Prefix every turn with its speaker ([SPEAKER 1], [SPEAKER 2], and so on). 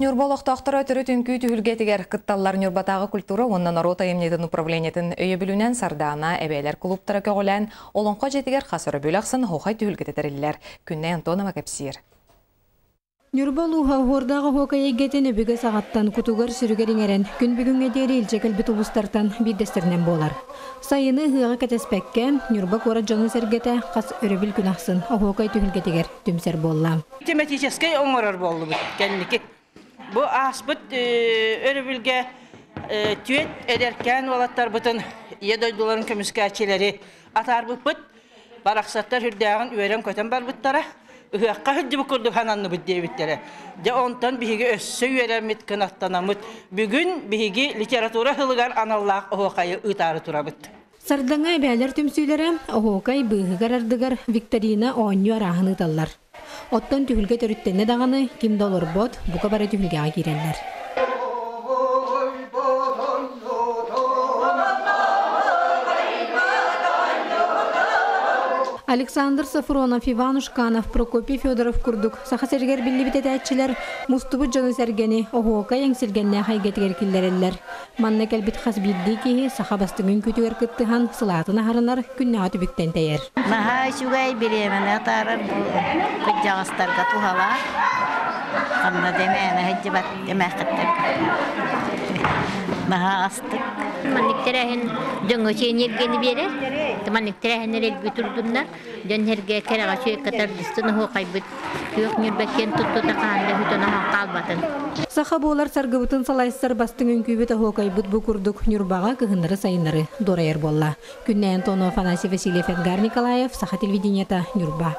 [SPEAKER 1] Нюрболоқтақтары түрі түнкі түхілгетігер қытталар Нюрбатағы культура оннан орота емнетін управлениетін өйе білінен сардана әбейлер клубтары көғілән олонқа жетігер қасыры бөлақсын хоқай түхілгететірілілер. Күнне Антонова кәпсир.
[SPEAKER 2] Нюрболуға ғордағы хоқа егетін өбігі сағаттан күтугар сүрігеріңерен күн бүгінге дері илчекіл біт ұлыстартан биддестерінен болар. Сайыны ғыға кәтеспәкке Нюрба қора жоны сәргеті қас өребіл күн ақсын хоқай түхілгетігер түмсер болла.
[SPEAKER 3] Тематическай оңырар болды бұд, кәлінекі. Бұл аспыт өребілге түйет әдеркен олаттар бұтын едойдыларын көміскәчелері атар бұд, барақсаттар хүрдіғын өрен көтен бар бұттара. Үхіққа хүлді бұқырды қананны бұд дейбіттері. Де онтан бігі өссі өрәмет кінаттанамыд. Бүгін бігі литература хылығар аналлақ оғақайы ұтары тұра бұд.
[SPEAKER 2] Сардаңа әбәлер түмсүйлері оғақай бұғығар ардығар Викторина оңю арағын ұталар. Оттан түхілге төріттені дағаны кім долар бот бұқа бары түхілге ағирелер. Александр Сафронов, Иван Ушканов, Прокопий Федоров курдук. Саха сергер билли битетәчилер мустубу жоны сәргені оғуока еңсілгенне хайгетігер киллереллер. Манна кәлбит хас билди ки саха бастығын күтігер кыттыхан сылатына харынар күнне аты бүктен тәйер.
[SPEAKER 4] Маха шугай биремен атарар күджағыстарға тухала. Қамна демәне хәджібат демәқіттер. Маха астық. Манниктәрәһен дөңгөчен ергені берер. Манниктәрәһен рел бүтүрдүннәр. Дөнһәргә кәрәгә чөй катар дистын хоқай бит. Юк нирбәкен туттута канда хүтөнә калбатын.
[SPEAKER 2] Саха болар саргыбытын салайсыр бастыңын күбет хоқай бит бу курдук Нюрбага кыгыннары сайыннары дорайыр болла. Күннән Антонов, Афанасий Васильев, Эдгар Николаев, Саха телевидениета Нюрба.